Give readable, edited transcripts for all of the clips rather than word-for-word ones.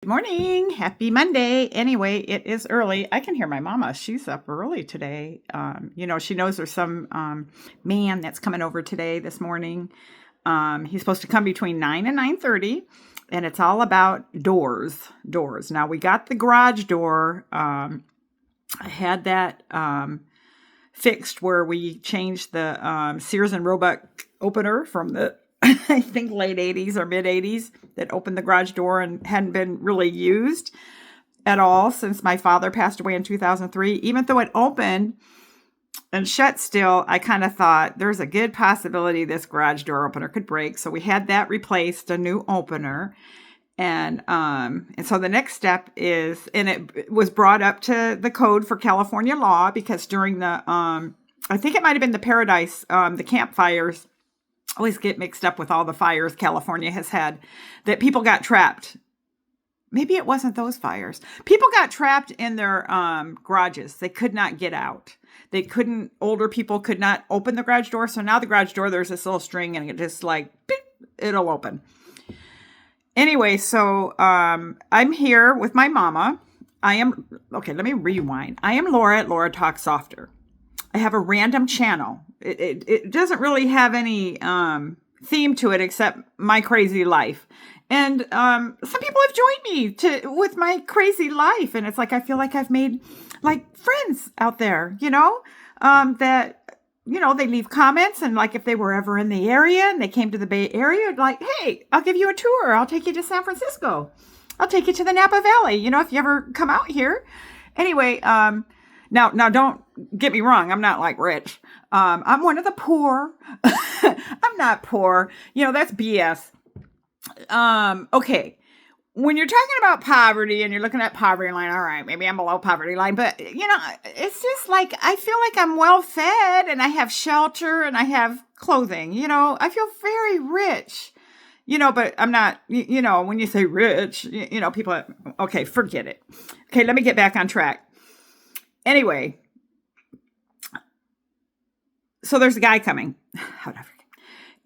Good morning. Happy Monday. Anyway, it is early. I can hear my mama. She's up early today. She knows there's some man that's coming over today this morning. He's supposed to come between 9 and 9:30, and it's all about doors. Doors. Now, we got the garage door. I had that fixed where we changed the Sears and Roebuck opener from the I think late 80s or mid 80s that opened the garage door and hadn't been really used at all since my father passed away in 2003. Even though it opened and shut still, I kind of thought there's a good possibility this garage door opener could break. So we had that replaced, a new opener. And so the next step is, and it was brought up to the code for California law because during the, I think it might have been the Paradise, the campfires, always get mixed up with all the fires California has had, that people got trapped. Maybe it wasn't those fires. People got trapped in their garages. They could not get out. Older people could not open the garage door. So now the garage door, there's this little string and it just like, beep, it'll open. Anyway, so I'm here with my mama. Okay, let me rewind. I am Laura at Laura Talk Softer. I have a random channel. It doesn't really have any theme to it except my crazy life. And some people have joined me with my crazy life. And it's like, I feel like I've made like friends out there, they leave comments. And like if they were ever in the area and they came to the Bay Area, like, hey, I'll give you a tour. I'll take you to San Francisco. I'll take you to the Napa Valley, if you ever come out here. Anyway, Now, don't get me wrong. I'm not like rich. I'm one of the poor. I'm not poor. That's BS. Okay. When you're talking about poverty and you're looking at poverty line, all right, maybe I'm below poverty line, but it's just like, I feel like I'm well fed and I have shelter and I have clothing, I feel very rich, but I'm not, when you say rich, people, okay, forget it. Okay. Let me get back on track. Anyway, so there's a guy coming. How did I forget?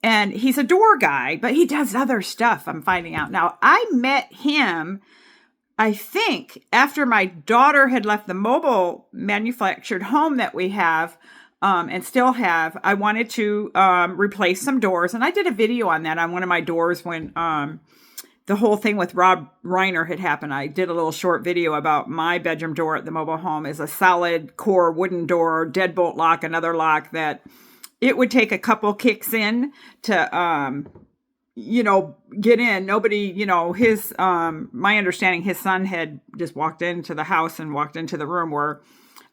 And he's a door guy, but he does other stuff, I'm finding out. Now, I met him, I think, after my daughter had left the mobile manufactured home that we have and still have. I wanted to replace some doors. And I did a video on that on one of my doors when the whole thing with Rob Reiner had happened. I did a little short video about my bedroom door at the mobile home is a solid core wooden door, deadbolt lock, another lock that it would take a couple kicks in to, get in. Nobody, my understanding, his son had just walked into the house and walked into the room where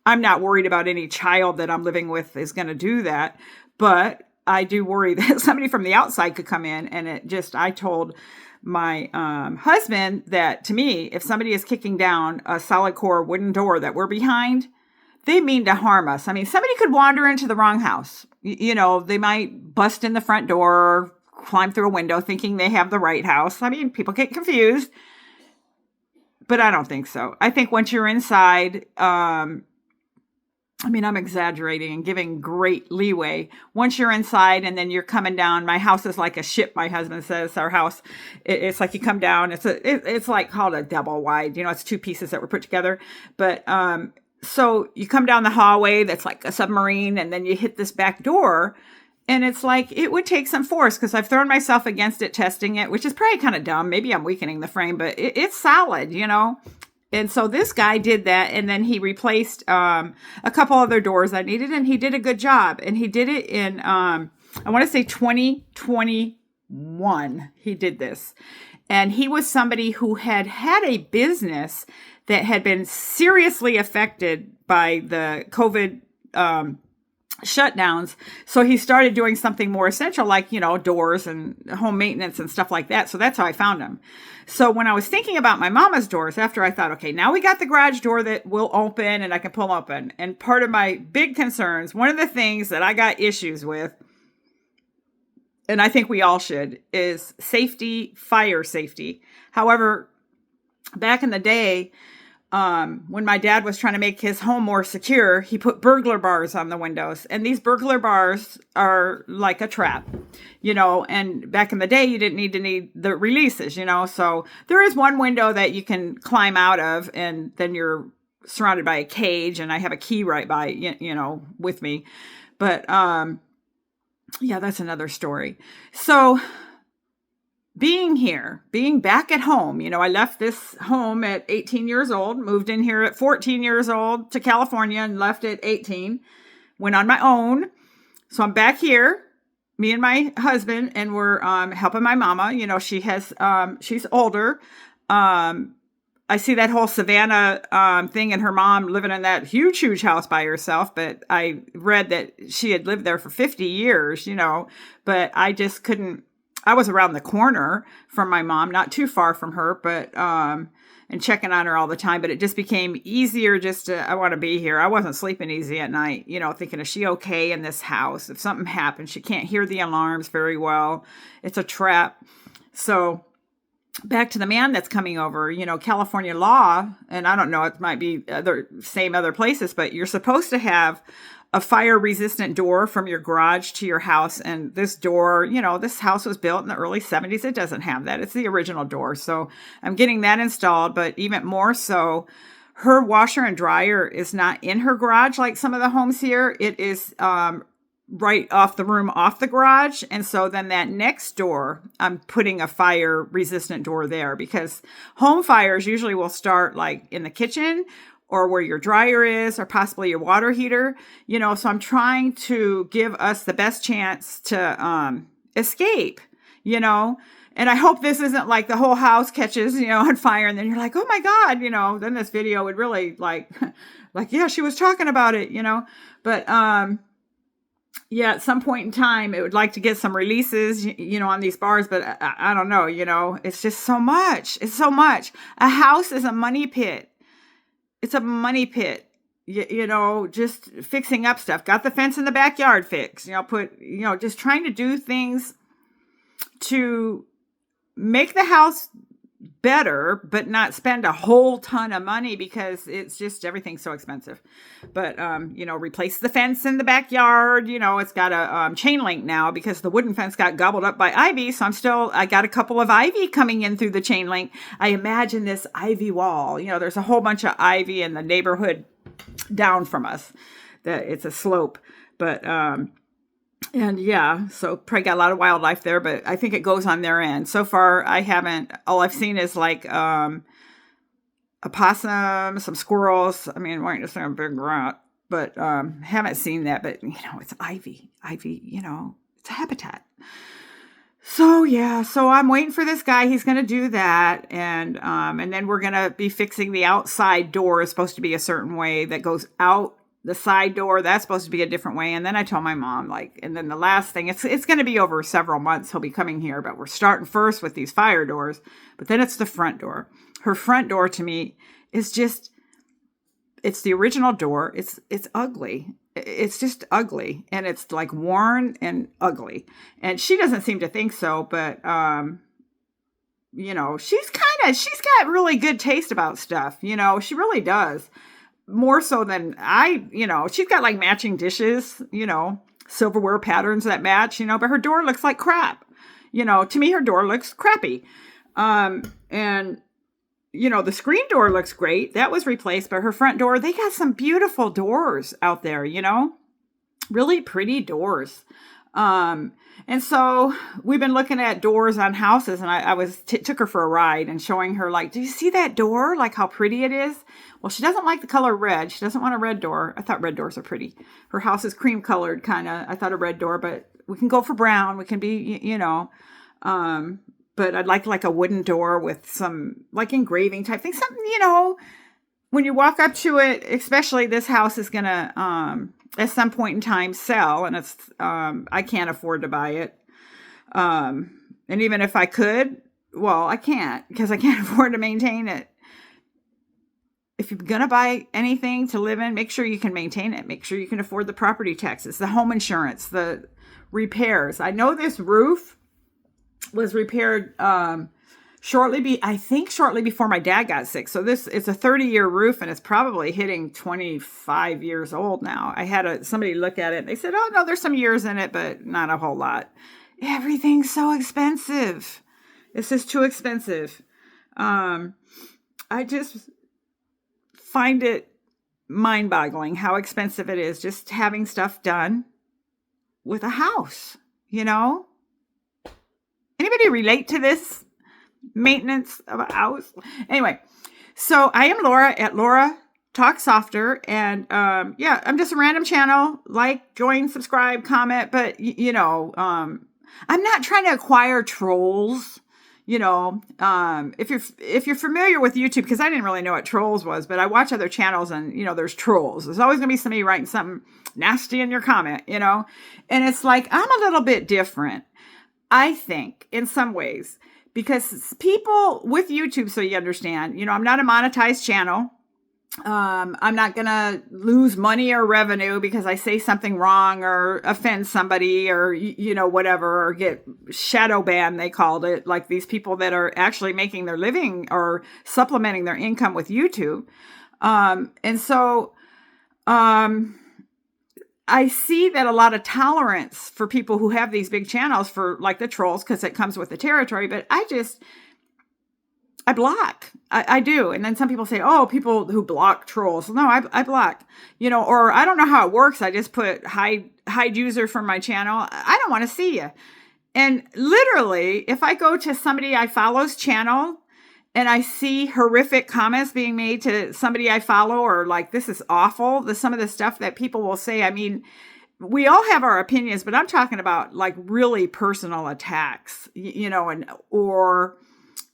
I'm not worried about any child that I'm living with is going to do that. But I do worry that somebody from the outside could come in and I told my husband that to me, if somebody is kicking down a solid core wooden door that we're behind, they mean to harm us. I mean, somebody could wander into the wrong house. They might bust in the front door, climb through a window thinking they have the right house. I mean, people get confused, but I don't think so. I think once you're inside, I'm exaggerating and giving great leeway. Once you're inside and then you're coming down, my house is like a ship, my husband says, our house. It's like you come down, it's like called a double wide, it's two pieces that were put together. But so you come down the hallway that's like a submarine and then you hit this back door and it's like it would take some force because I've thrown myself against it testing it, which is probably kind of dumb. Maybe I'm weakening the frame, but it's solid, And so this guy did that, and then he replaced a couple other doors I needed, and he did a good job. And he did it in, I want to say 2021, he did this. And he was somebody who had a business that had been seriously affected by the COVID shutdowns. So he started doing something more essential, like, doors and home maintenance and stuff like that. So that's how I found him. So when I was thinking about my mama's doors, after I thought, okay, now we got the garage door that will open and I can pull open. And part of my big concerns, one of the things that I got issues with, and I think we all should, is safety, fire safety. However, back in the day, when my dad was trying to make his home more secure, he put burglar bars on the windows. And these burglar bars are like a trap, and back in the day, you didn't need the releases, So there is one window that you can climb out of, and then you're surrounded by a cage, and I have a key right by, with me. But, yeah, that's another story. So being back at home, I left this home at 18 years old, moved in here at 14 years old to California and left at 18, went on my own. So I'm back here, me and my husband, and we're helping my mama. She's older. I see that whole Savannah thing and her mom living in that huge house by herself. But I read that she had lived there for 50 years, but I just couldn't. I was around the corner from my mom, not too far from her, but, and checking on her all the time, but it just became easier I want to be here. I wasn't sleeping easy at night, thinking, is she okay in this house? If something happens, she can't hear the alarms very well. It's a trap. So back to the man that's coming over, California law, and I don't know, it might be other places, but you're supposed to have a fire-resistant door from your garage to your house. And this door, this house was built in the early 70s. It doesn't have that. It's the original door. So I'm getting that installed. But even more so, her washer and dryer is not in her garage like some of the homes here. It is right off the garage. And so then that next door, I'm putting a fire-resistant door there, because home fires usually will start like in the kitchen or where your dryer is, or possibly your water heater, so I'm trying to give us the best chance to escape, and I hope this isn't like the whole house catches, on fire, and then you're like, oh my God, then this video would really like, yeah, she was talking about it, but yeah, at some point in time, it would like to get some releases, on these bars, but I don't know, it's just so much. It's so much. A house is a money pit. It's a money pit, just fixing up stuff. Got the fence in the backyard fixed, just trying to do things to make the house better, but not spend a whole ton of money, because it's just, everything's so expensive. But, replace the fence in the backyard. It's got a chain link now, because the wooden fence got gobbled up by ivy. So I got a couple of ivy coming in through the chain link. I imagine this ivy wall, there's a whole bunch of ivy in the neighborhood down from us. That it's a slope, but, and yeah, so probably got a lot of wildlife there, but I think it goes on their end. So far, all I've seen is like a possum, some squirrels. I mean, why just a big rat, but haven't seen that. But it's ivy, it's a habitat. So yeah, so I'm waiting for this guy. He's gonna do that, and then we're gonna be fixing the outside door. Is supposed to be a certain way that goes out. The side door, that's supposed to be a different way. And then I told my mom, and then the last thing, it's going to be over several months. He'll be coming here, but we're starting first with these fire doors, but then it's the front door. Her front door to me is it's the original door. It's ugly. It's just ugly. And it's like worn and ugly. And she doesn't seem to think so, but, she's got really good taste about stuff. She really does. More so than she's got like matching dishes, silverware patterns that match, but her door looks like crap. To me, her door looks crappy. And, the screen door looks great. That was replaced, but her front door, they got some beautiful doors out there, really pretty doors. And so we've been looking at doors on houses, and I took her for a ride and showing her, like, do you see that door? Like how pretty it is? Well, she doesn't like the color red. She doesn't want a red door. I thought red doors are pretty. Her house is cream colored, kind of. I thought a red door, but we can go for brown. We can be, but I'd like a wooden door with some like engraving type thing. Something, when you walk up to it, especially this house is going to, at some point in time sell, and it's, I can't afford to buy it. And even if I could, well, I can't, because I can't afford to maintain it. If you're going to buy anything to live in, make sure you can maintain it. Make sure you can afford the property taxes, the home insurance, the repairs. I know this roof was repaired I think shortly before my dad got sick. So it's a 30-year roof, and it's probably hitting 25 years old now. I had somebody look at it, and they said, oh no, there's some years in it, but not a whole lot. Everything's so expensive. It's just too expensive. I just find it mind-boggling how expensive it is just having stuff done with a house, you know? Anybody relate to this maintenance of a house? Anyway, so I am Laura at Laura Talk Softer, and yeah, I'm just a random channel. Like, join, subscribe, comment, but you know, I'm not trying to acquire trolls. You know, if you're familiar with YouTube, because I didn't really know what trolls was, but I watch other channels, and you know, there's trolls. There's always gonna be somebody writing something nasty in your comment, you know, and it's like I'm a little bit different, I think, in some ways, because people with YouTube, so you understand, you know, I'm not a monetized channel. I'm not going to lose money or revenue because I say something wrong or offend somebody or, you know, whatever, or get shadow banned, they called it, like these people that are actually making their living or supplementing their income with YouTube. And so, I see that a lot of tolerance for people who have these big channels for like the trolls, because it comes with the territory, but I block. I do. And then some people say, oh, people who block trolls. No, I block, you know, or I don't know how it works. I just put hide user from my channel. I don't want to see you. And literally, if I go to somebody I follow's channel and I see horrific comments being made to somebody I follow, or like, this is awful, some of the stuff that people will say, I mean, we all have our opinions, but I'm talking about like really personal attacks, you know, or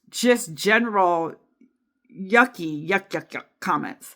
just general yuck comments.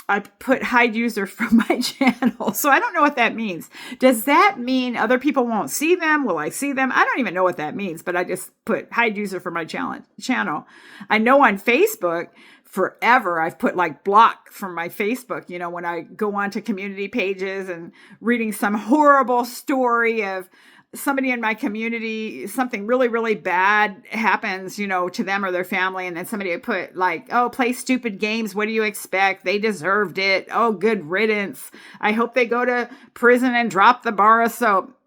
I put hide user from my channel. So I don't know what that means. Does that mean other people won't see them? Will I see them? I don't even know what that means, but I just put hide user from my channel. I know on Facebook forever, I've put like block from my Facebook, you know, when I go onto community pages and reading some horrible story of somebody in my community, something really, really bad happens, you know, to them or their family. And then somebody would put like, oh, play stupid games. What do you expect? They deserved it. Oh, good riddance. I hope they go to prison and drop the bar of soap.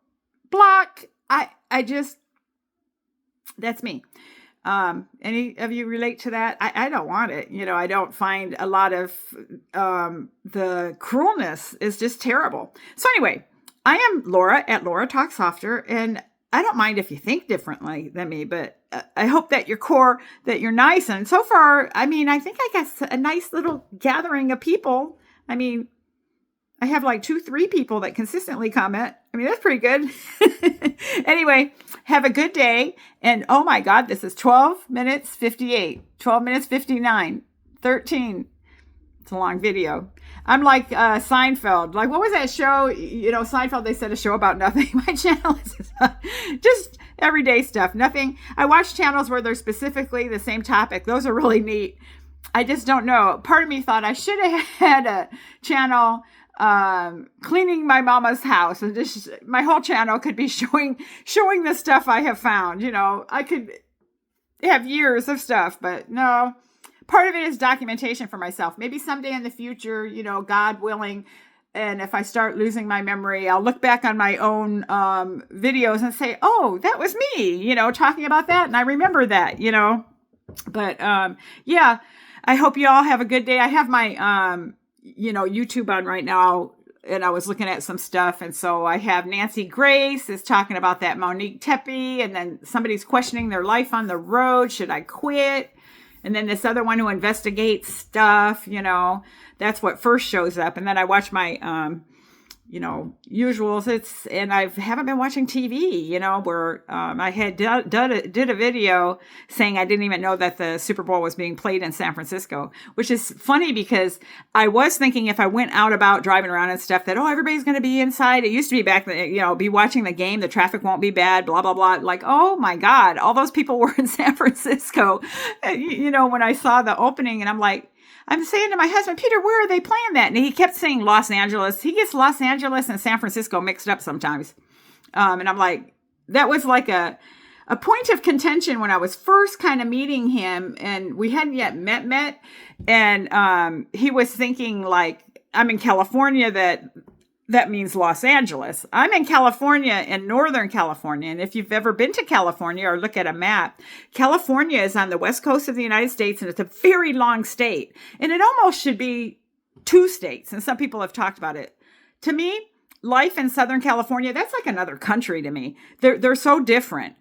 Block. I just, that's me. Any of you relate to that? I don't want it. You know, I don't find a lot of, the cruelness is just terrible. So anyway, I am Laura at Laura Talk Softer, and I don't mind if you think differently than me, but I hope that you're nice. And so far, I mean, I think I got a nice little gathering of people. I mean, I have like 2-3 people that consistently comment. I mean, that's pretty good. Anyway, have a good day. And oh my God, this is 12 minutes 58, 12 minutes 59, 13. It's a long video. I'm like Seinfeld. Like, what was that show? You know, Seinfeld, they said a show about nothing. My channel is just everyday stuff. Nothing. I watch channels where they're specifically the same topic. Those are really neat. I just don't know. Part of me thought I should have had a channel cleaning my mama's house, and just my whole channel could be showing the stuff I have found. You know, I could have years of stuff, but no. Part of it is documentation for myself. Maybe someday in the future, you know, God willing, and if I start losing my memory, I'll look back on my own videos and say, oh, that was me, you know, talking about that. And I remember that, you know. But yeah, I hope you all have a good day. I have my, you know, YouTube on right now, and I was looking at some stuff. And so I have Nancy Grace is talking about that Monique Tepe, and then somebody's questioning their life on the road. Should I quit? And then this other one who investigates stuff, you know, that's what first shows up. And then I watch my, you know, usuals. And I haven't been watching TV, you know, where I had did a video saying I didn't even know that the Super Bowl was being played in San Francisco, which is funny because I was thinking if I went out about driving around and stuff that, oh, everybody's going to be inside. It used to be back then, you know, be watching the game. The traffic won't be bad, blah, blah, blah. Like, oh my God, all those people were in San Francisco, you know, when I saw the opening, and I'm saying to my husband, Peter, where are they playing that? And he kept saying Los Angeles. He gets Los Angeles and San Francisco mixed up sometimes. And I'm like, that was like a a point of contention when I was first kind of meeting him, and we hadn't yet met, and he was thinking like, I'm in California, that means Los Angeles. I'm in California, in Northern California. And if you've ever been to California or look at a map, California is on the west coast of the United States, and it's a very long state. And it almost should be two states. And some people have talked about it. To me, life in Southern California, that's like another country to me. They're so different.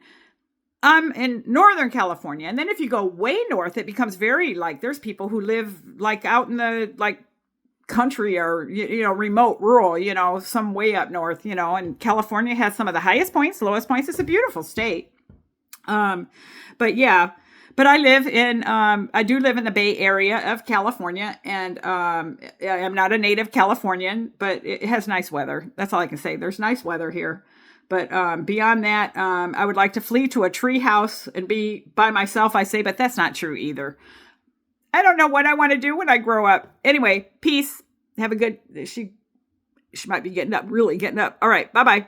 I'm in Northern California. And then if you go way north, it becomes very like, there's people who live like out in the like country or, remote, rural, some way up north, and California has some of the highest points, lowest points. It's a beautiful state. But I do live in the Bay Area of California, and I'm not a native Californian, but it has nice weather. That's all I can say. There's nice weather here. But beyond that, I would like to flee to a tree house and be by myself, I say, but that's not true either. I don't know what I want to do when I grow up. Anyway, peace. Have a good, she might be really getting up. All right. Bye-bye.